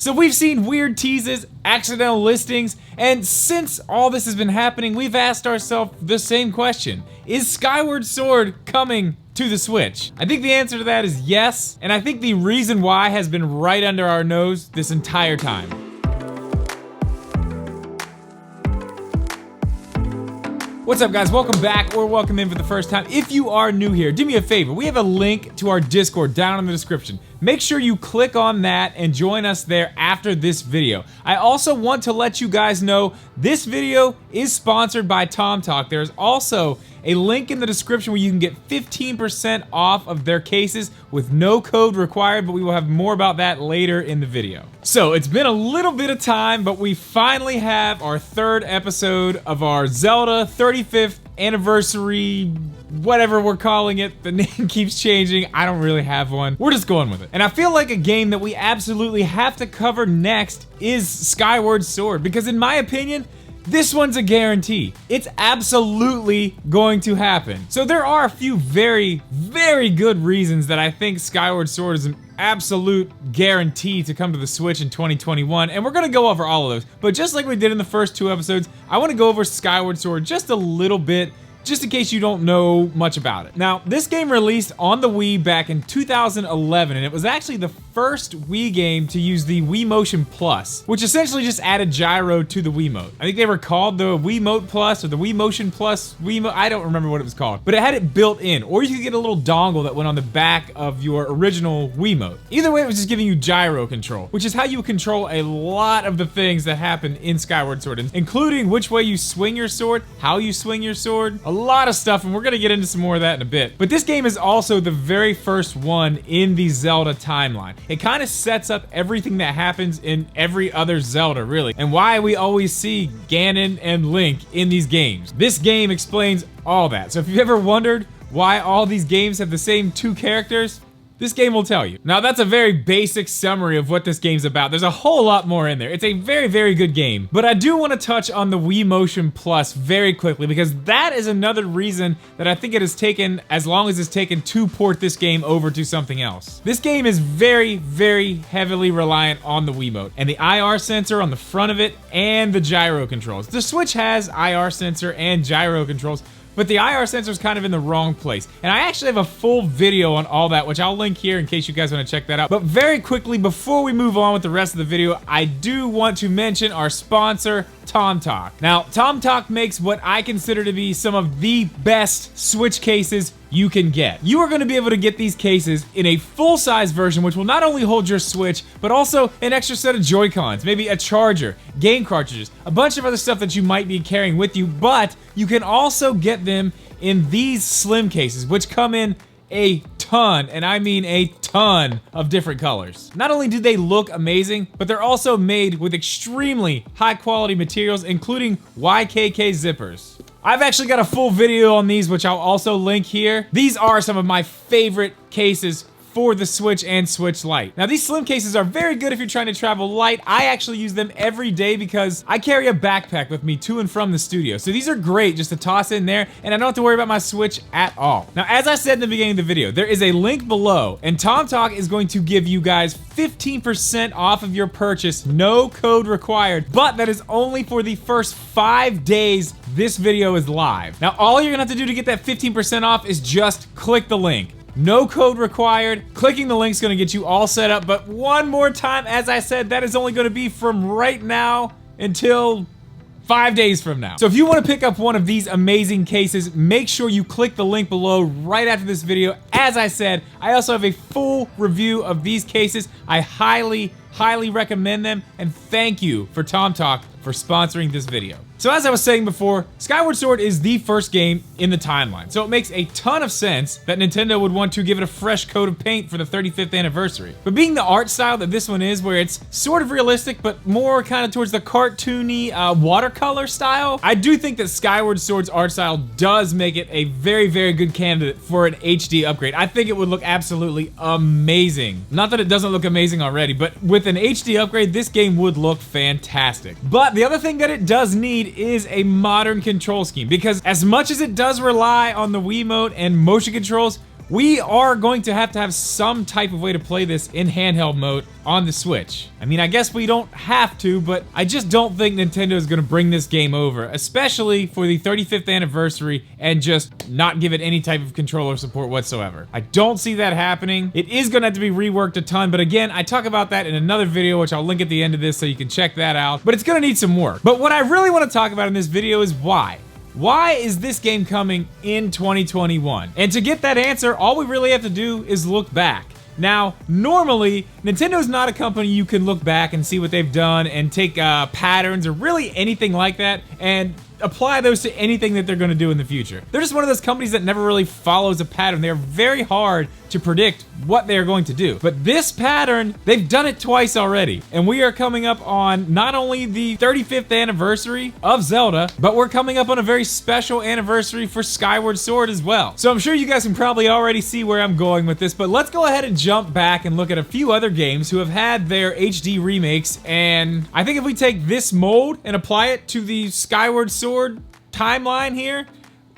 So we've seen weird teases, accidental listings, and since all this has been happening, we've asked ourselves the same question. Is Skyward Sword coming to the Switch? I think the answer to that is yes, and I think the reason why has been right under our nose this entire time. What's up, guys? Welcome back, or welcome in for the first time. If you are new here, do me a favor. We have a link to our Discord down in the description. Make sure you click on that and join us there after this video. I also want to let you guys know this video is sponsored by tomtoc. There's also a link in the description where you can get 15% off of their cases with no code required, but we will have more about that later in the video. So it's been a little bit of time, but we finally have our third episode of our Zelda 35th anniversary, whatever we're calling it. The name keeps changing. I don't really have one. We're just going with it. And I feel like a game that we absolutely have to cover next is Skyward Sword, because in my opinion, this one's a guarantee. It's absolutely going to happen. So there are a few very, very good reasons that I think Skyward Sword is an absolute guarantee to come to the Switch in 2021, and we're gonna go over all of those. But just like we did in the first two episodes, I wanna go over Skyward Sword just a little bit, just in case you don't know much about it. Now, this game released on the Wii back in 2011, and it was actually the first Wii game to use the Wii Motion Plus, which essentially just added gyro to the Wiimote. I think they were called the Wiimote Plus or the Wii Motion Plus Wiimote. I don't remember what it was called, but it had it built in, or you could get a little dongle that went on the back of your original Wiimote. Either way, it was just giving you gyro control, which is how you control a lot of the things that happen in Skyward Sword, including which way you swing your sword, how you swing your sword, a lot of stuff, and we're gonna get into some more of that in a bit. But this game is also the very first one in the Zelda timeline. It kind of sets up everything that happens in every other Zelda, really, and why we always see Ganon and Link in these games. This game explains all that. So if you've ever wondered why all these games have the same two characters, this game will tell you. Now, that's a very basic summary of what this game's about. There's a whole lot more in there. It's a very, very good game. But I do want to touch on the Wii Motion Plus very quickly, because that is another reason that I think it has taken as long as it's taken to port this game over to something else. This game is very, very heavily reliant on the Wiimote, and the IR sensor on the front of it, and the gyro controls. The Switch has IR sensor and gyro controls, but the IR sensor is kind of in the wrong place. And I actually have a full video on all that, which I'll link here in case you guys want to check that out. But very quickly, before we move on with the rest of the video, I do want to mention our sponsor, tomtoc. Now, tomtoc makes what I consider to be some of the best Switch cases you can get. You are going to be able to get these cases in a full-size version, which will not only hold your Switch, but also an extra set of Joy-Cons, maybe a charger, game cartridges, a bunch of other stuff that you might be carrying with you, but you can also get them in these slim cases, which come in a ton, and I mean a ton of different colors. Not only do they look amazing, but they're also made with extremely high quality materials, including YKK zippers. I've actually got a full video on these, which I'll also link here. These are some of my favorite cases for the Switch and Switch Lite. Now, these slim cases are very good if you're trying to travel light. I actually use them every day because I carry a backpack with me to and from the studio. So these are great just to toss in there, and I don't have to worry about my Switch at all. Now, as I said in the beginning of the video, there is a link below, and tomtoc is going to give you guys 15% off of your purchase, no code required, but that is only for the first 5 days this video is live. Now, all you're gonna have to do to get that 15% off is just click the link. No code required. Clicking the link's gonna get you all set up, but one more time, as I said, that is only gonna be from right now until 5 days from now. So if you wanna pick up one of these amazing cases, make sure you click the link below right after this video. As I said, I also have a full review of these cases. I highly, highly recommend them, and thank you for tomtoc for sponsoring this video. So as I was saying before, Skyward Sword is the first game in the timeline, so it makes a ton of sense that Nintendo would want to give it a fresh coat of paint for the 35th anniversary. But being the art style that this one is, where it's sort of realistic, but more kind of towards the cartoony watercolor style, I do think that Skyward Sword's art style does make it a very, very good candidate for an HD upgrade. I think it would look absolutely amazing. Not that it doesn't look amazing already, but with an HD upgrade, this game would look fantastic. But the other thing that it does need is a modern control scheme, because as much as it does rely on the Wiimote and motion controls, we are going to have some type of way to play this in handheld mode on the Switch. I mean, I guess we don't have to, but I just don't think Nintendo is gonna bring this game over, especially for the 35th anniversary, and just not give it any type of controller support whatsoever. I don't see that happening. It is gonna have to be reworked a ton, but again, I talk about that in another video, which I'll link at the end of this so you can check that out, but it's gonna need some work. But what I really wanna talk about in this video is why. Why is this game coming in 2021? And to get that answer, all we really have to do is look back. Now, normally, Nintendo's not a company you can look back and see what they've done and take patterns or really anything like that and apply those to anything that they're gonna do in the future. They're just one of those companies that never really follows a pattern. They're very hard to predict what they are going to do. But this pattern, they've done it twice already. And we are coming up on not only the 35th anniversary of Zelda, but we're coming up on a very special anniversary for Skyward Sword as well. So I'm sure you guys can probably already see where I'm going with this, but let's go ahead and jump back and look at a few other games who have had their HD remakes. And I think if we take this mold and apply it to the Skyward Sword timeline here,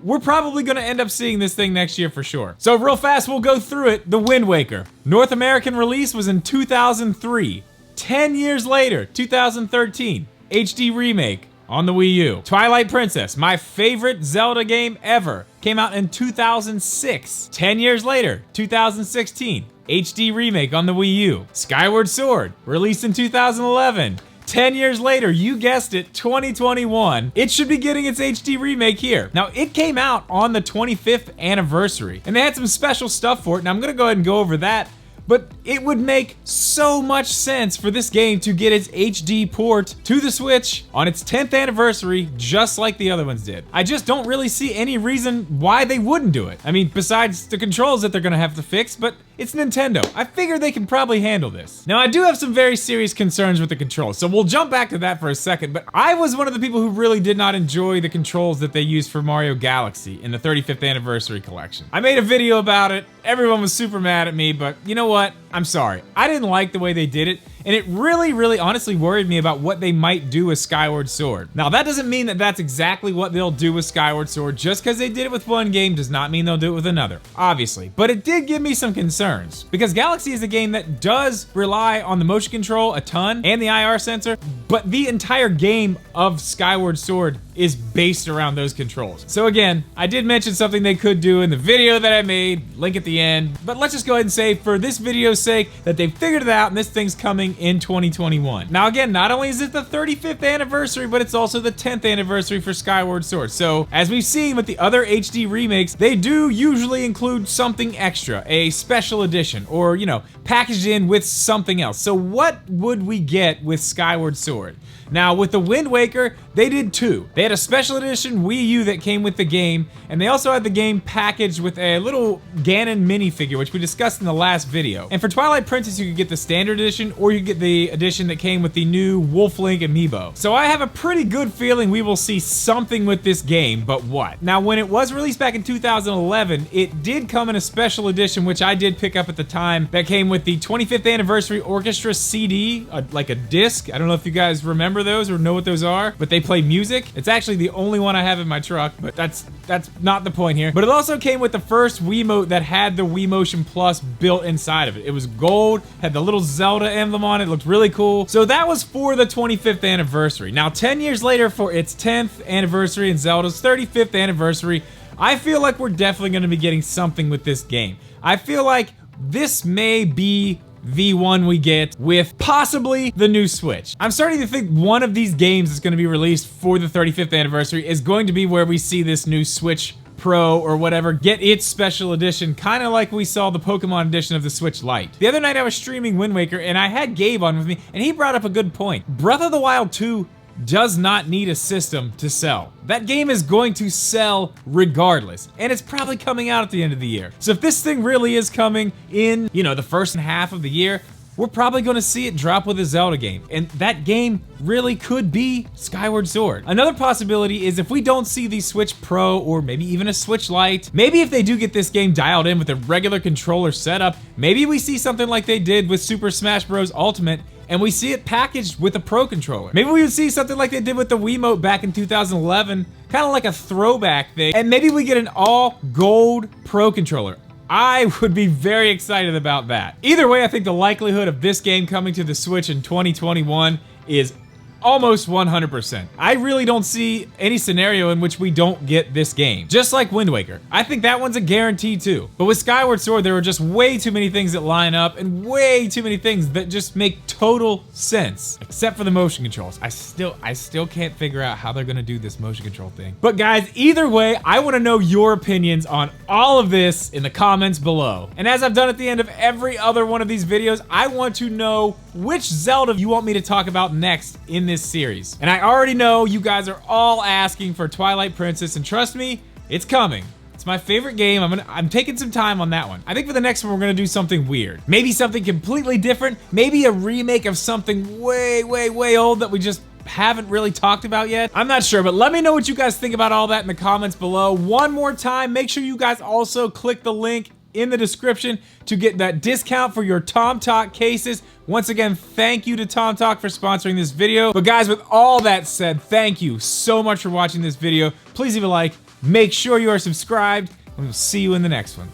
we're probably gonna end up seeing this thing next year for sure. So real fast, we'll go through it. The Wind Waker. North American release was in 2003. 10 years later, 2013, HD remake on the Wii U. Twilight Princess, my favorite Zelda game ever, came out in 2006. 10 years later, 2016, HD remake on the Wii U. Skyward Sword, released in 2011. 10 years later, you guessed it, 2021, it should be getting its HD remake here. Now, it came out on the 25th anniversary, and they had some special stuff for it, and I'm gonna go ahead and go over that, but it would make so much sense for this game to get its HD port to the Switch on its 10th anniversary, just like the other ones did. I just don't really see any reason why they wouldn't do it. I mean, besides the controls that they're gonna have to fix, but it's Nintendo. I figure they can probably handle this. Now, I do have some very serious concerns with the controls, so we'll jump back to that for a second, but I was one of the people who really did not enjoy the controls that they used for Mario Galaxy in the 35th anniversary collection. I made a video about it, everyone was super mad at me, but you know what? I'm sorry. I didn't like the way they did it, and it really honestly worried me about what they might do with Skyward Sword. Now, that doesn't mean that that's exactly what they'll do with Skyward Sword. Just because they did it with one game does not mean they'll do it with another, obviously. But it did give me some concerns, because Galaxy is a game that does rely on the motion control a ton and the IR sensor, but the entire game of Skyward Sword is based around those controls. So again, I did mention something they could do in the video that I made, link at the end, but let's just go ahead and say for this video's sake that they figured it out and this thing's coming in 2021. Now again, not only is it the 35th anniversary, but it's also the 10th anniversary for Skyward Sword. So as we've seen with the other HD remakes, they do usually include something extra, a special edition, or you know, packaged in with something else. So what would we get with Skyward Sword? Now, with the Wind Waker, they did two. They had a special edition Wii U that came with the game, and they also had the game packaged with a little Ganon minifigure, which we discussed in the last video. And for Twilight Princess, you could get the standard edition, or you could get the edition that came with the new Wolf Link amiibo. So I have a pretty good feeling we will see something with this game, but what? Now, when it was released back in 2011, it did come in a special edition, which I did pick up at the time, that came with the 25th Anniversary Orchestra CD, like a disc. I don't know if you guys remember those or know what those are, but they play music. It's actually the only one I have in my truck, but that's not the point here. But it also came with the first Wiimote that had the Wii Motion Plus built inside of it. It was gold, had the little Zelda emblem on it, looked really cool. So that was for the 25th anniversary. Now, 10 years later, for its 10th anniversary and Zelda's 35th anniversary, I feel like we're definitely going to be getting something with this game. I feel like this may be the one we get with possibly the new Switch. I'm starting to think one of these games that's going to be released for the 35th anniversary is going to be where we see this new Switch Pro or whatever get its special edition, kind of like we saw the Pokemon edition of the Switch Lite. The other night I was streaming Wind Waker and I had Gabe on with me, and he brought up a good point. Breath of the Wild 2 does not need a system to sell. That game is going to sell regardless, and it's probably coming out at the end of the year. So if this thing really is coming in, you know, the first half of the year, we're probably gonna see it drop with a Zelda game, and that game really could be Skyward Sword. Another possibility is if we don't see the Switch Pro or maybe even a Switch Lite, maybe if they do get this game dialed in with a regular controller setup, maybe we see something like they did with Super Smash Bros. Ultimate, and we see it packaged with a Pro controller. Maybe we would see something like they did with the Wiimote back in 2011, kind of like a throwback thing, and maybe we get an all gold Pro controller. I would be very excited about that. Either way, I think the likelihood of this game coming to the Switch in 2021 is almost 100%. I really don't see any scenario in which we don't get this game. Just like Wind Waker. I think that one's a guarantee too. But with Skyward Sword, there are just way too many things that line up and way too many things that just make total sense. Except for the motion controls. I still can't figure out how they're gonna do this motion control thing. But guys, either way, I wanna know your opinions on all of this in the comments below. And as I've done at the end of every other one of these videos, I want to know which Zelda you want me to talk about next in this series. And I already know you guys are all asking for Twilight Princess, and trust me, it's coming. It's my favorite game. I'm taking some time on that one. I think for the next one, we're gonna do something weird. Maybe something completely different. Maybe a remake of something way, way, way old that we just haven't really talked about yet. I'm not sure, but let me know what you guys think about all that in the comments below. One more time, make sure you guys also click the link in the description to get that discount for your tomtoc cases. Once again, thank you to tomtoc for sponsoring this video. But guys, with all that said, thank you so much for watching this video. Please leave a like, make sure you are subscribed, and we'll see you in the next one.